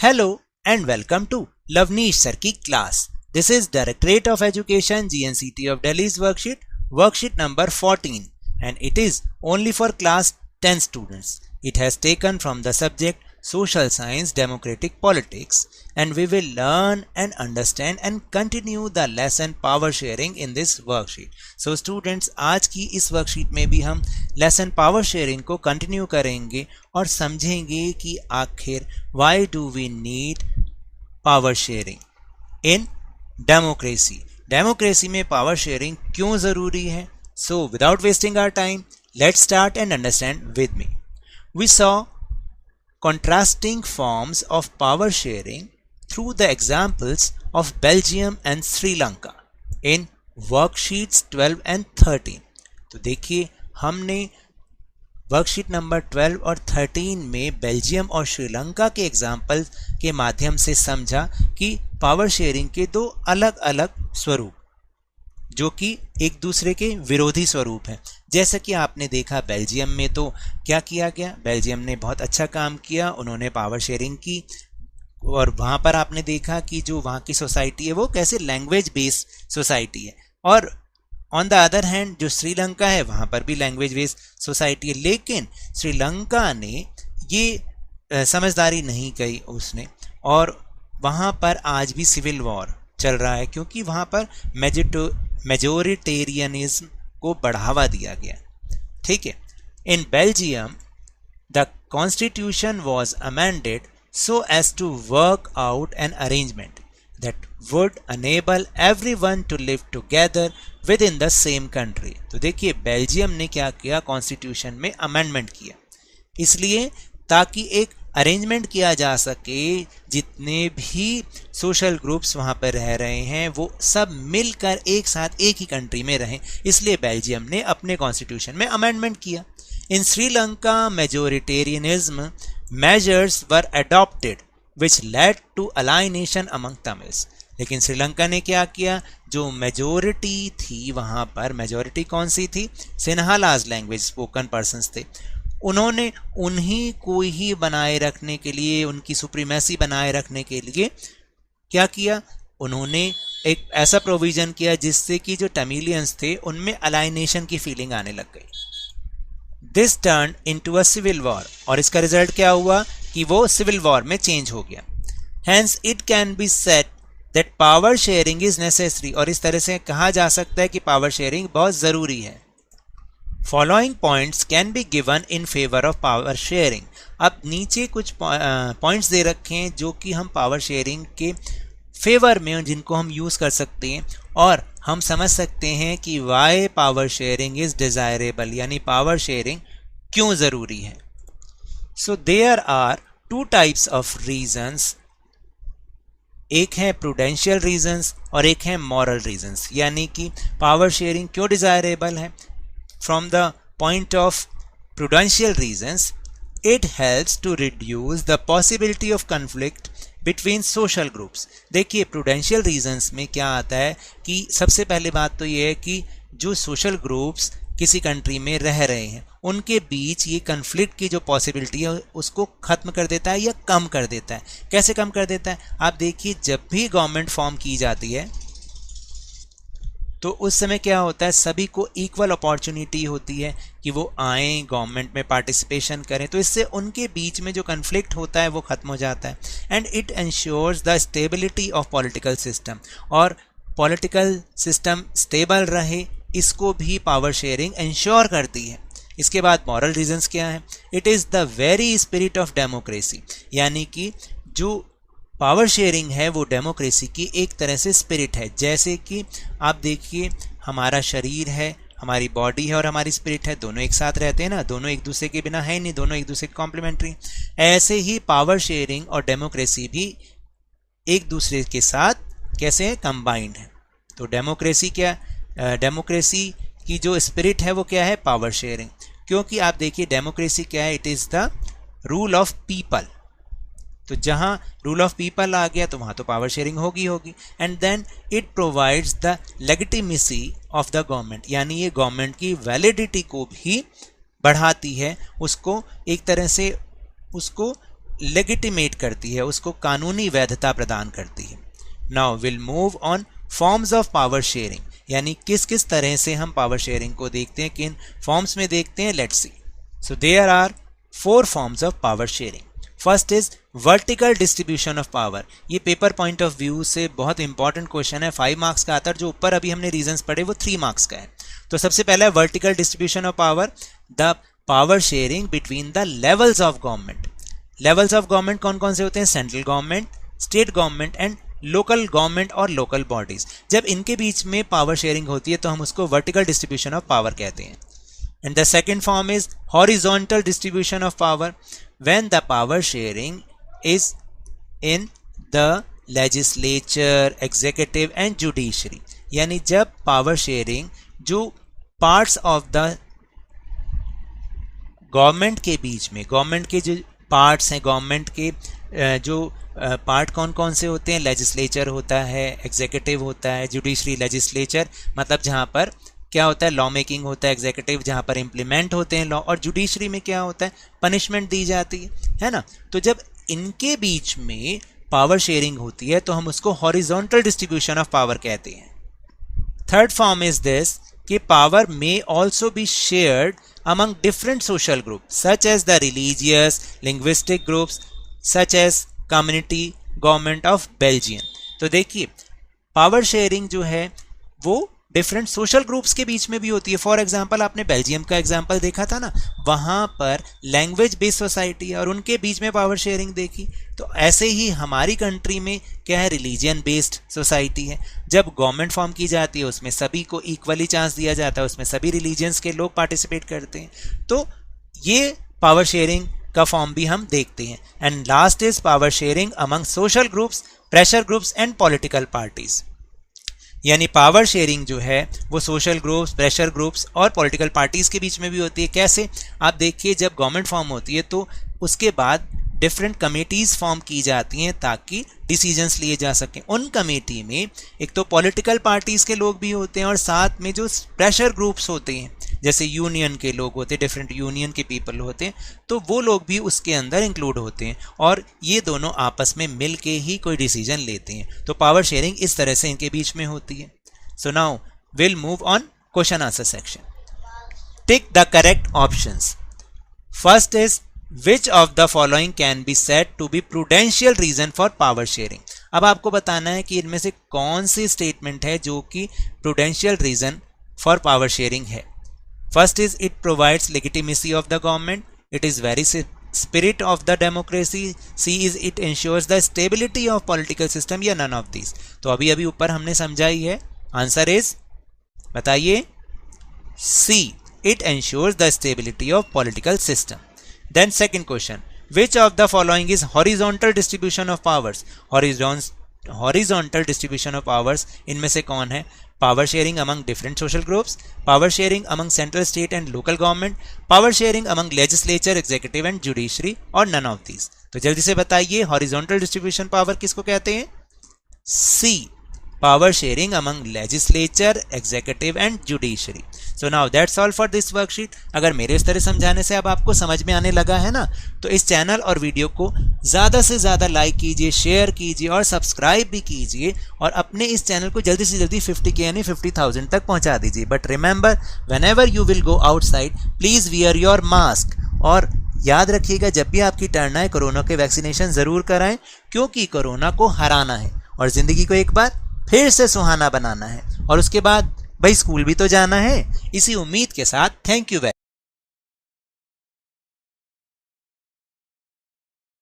Hello and welcome to Lavneesh Sir की class. This is Directorate of Education GNCT of Delhi's worksheet number 14, and it is only for class 10 students. It has taken from the subject Social Science Democratic Politics, and we will learn and understand and continue the lesson Power Sharing in this worksheet. So students, आज की इस worksheet में भी हम lesson Power Sharing को continue करेंगे और समझेंगे कि आखिर why do we need Power Sharing in Democracy. Democracy में Power Sharing क्यों ज़रूरी है? So without wasting our time, let's start and understand with me. We saw contrasting forms of power sharing through the examples of Belgium and Sri Lanka in worksheets 12 and 13. तो देखिए, हमने worksheet number 12 और 13 में Belgium और श्रीलंका के example के माध्यम से समझा कि पावर शेयरिंग के दो अलग अलग स्वरूप जो कि एक दूसरे के विरोधी स्वरूप हैं. जैसा कि आपने देखा बेल्जियम में तो क्या किया गया, बेल्जियम ने बहुत अच्छा काम किया, उन्होंने पावर शेयरिंग की और वहाँ पर आपने देखा कि जो वहाँ की सोसाइटी है वो कैसे लैंग्वेज बेस्ड सोसाइटी है. और ऑन द अदर हैंड जो श्रीलंका है वहाँ पर भी लैंग्वेज बेस्ड सोसाइटी है, लेकिन श्रीलंका ने ये समझदारी नहीं की उसने, और वहाँ पर आज भी सिविल वॉर चल रहा है क्योंकि वहाँ पर मेजोरिटेरियनिज्म को बढ़ावा दिया गया. ठीक है. In Belgium the constitution was amended so as to work out an arrangement that would enable everyone to live together within the same country. तो देखिए बेल्जियम ने क्या किया, कॉन्स्टिट्यूशन में अमेंडमेंट किया इसलिए ताकि एक अरेंजमेंट किया जा सके, जितने भी सोशल ग्रुप्स वहाँ पर रह रहे हैं वो सब मिलकर एक साथ एक ही कंट्री में रहें, इसलिए बेल्जियम ने अपने कॉन्स्टिट्यूशन में अमेंडमेंट किया. In Sri Lanka majoritarianism measures were adopted which led to alienation among Tamils. लेकिन श्रीलंका ने क्या किया, जो मेजोरिटी थी वहाँ पर, मेजोरिटी कौन सी थी, सिन्हालाज लैंग्वेज स्पोकन पर्सन्स थे, उन्होंने उन्हीं को ही बनाए रखने के लिए, उनकी सुप्रीमेसी बनाए रखने के लिए क्या किया, उन्होंने एक ऐसा प्रोविज़न किया जिससे कि जो तमिलियंस थे उनमें अलाइनेशन की फीलिंग आने लग गई. This turn into a civil war, और इसका रिजल्ट क्या हुआ कि वो सिविल वॉर में चेंज हो गया. Hence it can be said that power sharing is necessary, और इस तरह से कहा जा सकता है कि पावर शेयरिंग बहुत ज़रूरी है. Following points can be given in favour of power sharing. अब नीचे कुछ पॉइंट्स दे रखे हैं जो कि हम पावर शेयरिंग के फेवर में, जिनको हम यूज़ कर सकते हैं और हम समझ सकते हैं कि why power sharing is desirable, यानी पावर शेयरिंग क्यों ज़रूरी है. So there are two types of reasons, एक है प्रूडेंशियल रीजंस और एक है मॉरल रीजंस. यानी कि पावर शेयरिंग क्यों डिज़ायरेबल है. From the point of prudential reasons, it helps to reduce the possibility of conflict between social groups. देखिए प्रूडेंशियल रीजंस में क्या आता है कि सबसे पहले बात तो ये है कि जो सोशल ग्रुप्स किसी कंट्री में रह रहे हैं उनके बीच ये कन्फ्लिक्ट की जो पॉसिबिलिटी है उसको ख़त्म कर देता है या कम कर देता है. कैसे कम कर देता है, आप देखिए जब भी गवर्नमेंट फॉर्म की जाती है तो उस समय क्या होता है, सभी को इक्वल अपॉर्चुनिटी होती है कि वो आएँ गवर्नमेंट में पार्टिसिपेशन करें, तो इससे उनके बीच में जो कन्फ्लिक्ट होता है वो ख़त्म हो जाता है. And it ensures the stability of political system, और पॉलिटिकल सिस्टम स्टेबल रहे इसको भी पावर शेयरिंग इंश्योर करती है. इसके बाद मॉरल रीजंस क्या है, it is the very spirit of democracy, यानी कि जो पावर शेयरिंग है वो डेमोक्रेसी की एक तरह से स्पिरिट है. जैसे कि आप देखिए हमारा शरीर है, हमारी बॉडी है और हमारी स्पिरिट है, दोनों एक साथ रहते हैं ना, दोनों एक दूसरे के बिना है नहीं, दोनों एक दूसरे के कॉम्प्लीमेंट्री. ऐसे ही पावर शेयरिंग और डेमोक्रेसी भी एक दूसरे के साथ कैसे हैं, कंबाइंड है. तो डेमोक्रेसी क्या, डेमोक्रेसी की जो स्पिरिट है वो क्या है, पावर शेयरिंग. क्योंकि आप देखिए डेमोक्रेसी क्या है, it is the rule of people. तो जहाँ रूल ऑफ पीपल आ गया तो वहाँ तो पावर शेयरिंग होगी. And then it provides the legitimacy of the government, यानी ये गवर्नमेंट की वैलिडिटी को भी बढ़ाती है, उसको एक तरह से उसको लेगिटिमेट करती है, उसको कानूनी वैधता प्रदान करती है। Now will move on forms of power sharing, यानी किस किस तरह से हम पावर शेयरिंग को देखते हैं, किन फॉर्म्स में देखते हैं, let's see. So there are 4 forms of power sharing. First is vertical distribution of power. ये पेपर पॉइंट ऑफ व्यू से बहुत इंपॉर्टेंट क्वेश्चन है, 5 मार्क्स का आता है। जो ऊपर अभी हमने रीजंस पढ़े वो 3 मार्क्स का है। तो सबसे पहला है vertical distribution of power, the power sharing between the levels of government. Levels of government कौन कौन से होते हैं? Central government, state government and local government और लोकल बॉडीज। जब इनके बीच में पावर शेयरिंग होती है तो हम उसको वर्टिकल डिस्ट्रीब्यूशन ऑफ पावर कहते हैं। And the second form is horizontal distribution of power, when the power sharing is in the legislature, executive and judiciary. यानी जब पावर शेयरिंग जो पार्ट्स ऑफ द गवर्नमेंट के बीच में, गवर्नमेंट के जो parts हैं, गवर्नमेंट के जो पार्ट कौन कौन से होते हैं? लेजिस्लेचर होता है, एग्जीक्यूटिव होता है, जुडिशरी। लेजिस्लेचर मतलब जहाँ पर क्या होता है? लॉ मेकिंग होता है, एग्जीक्यूटिव जहाँ पर इम्प्लीमेंट होते हैं लॉ, और जुडिशरी में क्या होता है? पनिशमेंट दी जाती है ना। तो जब इनके बीच में पावर शेयरिंग होती है तो हम उसको हॉरिजॉन्टल डिस्ट्रीब्यूशन ऑफ पावर कहते हैं। थर्ड फॉर्म इज दिस कि power may also be shared among different social groups such as the religious, linguistic groups such as community government of Belgium। तो देखिए पावर शेयरिंग जो है वो different social groups के बीच में भी होती है। फॉर एग्जांपल आपने बेल्जियम का एग्जांपल देखा था ना, वहाँ पर लैंग्वेज बेस्ड सोसाइटी है और उनके बीच में पावर शेयरिंग देखी। तो ऐसे ही हमारी कंट्री में क्या है? रिलीजन बेस्ड सोसाइटी है। जब गवर्नमेंट फॉर्म की जाती है उसमें सभी को इक्वली चांस दिया जाता है, उसमें सभी रिलीजन्स के लोग पार्टिसिपेट करते हैं। तो ये पावर शेयरिंग का फॉर्म भी हम देखते हैं। And last is power sharing among social groups, pressure groups and political parties. यानी पावर शेयरिंग जो है वो सोशल ग्रुप्स, प्रेशर ग्रुप्स और पॉलिटिकल पार्टीज के बीच में भी होती है। कैसे? आप देखिए जब गवर्नमेंट फॉर्म होती है तो उसके बाद डिफरेंट कमेटीज फॉर्म की जाती हैं ताकि डिसीजंस लिए जा सकें। उन कमेटी में एक तो पॉलिटिकल पार्टीज के लोग भी होते हैं और साथ में जो प्रेशर ग्रुप्स होते हैं, जैसे यूनियन के लोग होते हैं, डिफरेंट यूनियन के पीपल होते हैं, तो वो लोग भी उसके अंदर इंक्लूड होते हैं और ये दोनों आपस में मिल के ही कोई डिसीजन लेते हैं। तो पावर शेयरिंग इस तरह से इनके बीच में होती है। So now will move on question answer section. Tick the correct options. First is which of the following can be said to be prudential reason for power sharing। अब आपको बताना है कि इनमें से कौन सी स्टेटमेंट है जो कि prudential reason for power sharing है। First is it provides legitimacy of the government, it is very spirit of the democracy, C is it ensures the stability of political system या none of these। तो अभी अभी ऊपर हमने समझाई है, answer is बताइए C, it ensures the stability of political system। Then second question, which of the following is horizontal distribution of powers? Horizontal distribution of powers इनमें से कौन है? Power sharing among different social groups, power sharing among central, state and local government, power sharing among legislature, executive and judiciary और none of these। तो जल्दी से बताइए horizontal distribution power किसको कहते हैं? C, power sharing among legislature, executive and judiciary। So now that's all for this worksheet। अगर मेरे इस तरह समझाने से अब आपको समझ में आने लगा है ना, तो इस चैनल और वीडियो को ज़्यादा से ज़्यादा लाइक कीजिए, शेयर कीजिए और सब्सक्राइब भी कीजिए और अपने इस चैनल को जल्दी से जल्दी 50K यानी 50,000 तक पहुंचा दीजिए। But remember, whenever you will go outside please wear your mask. और याद रखिएगा जब भी आपकी टर्न आए कोरोना के वैक्सीनेशन ज़रूर कराएं, क्योंकि कोरोना को हराना है और ज़िंदगी को एक बार फिर से सुहाना बनाना है। और उसके बाद भाई स्कूल भी तो जाना है। इसी उम्मीद के साथ थैंक यू।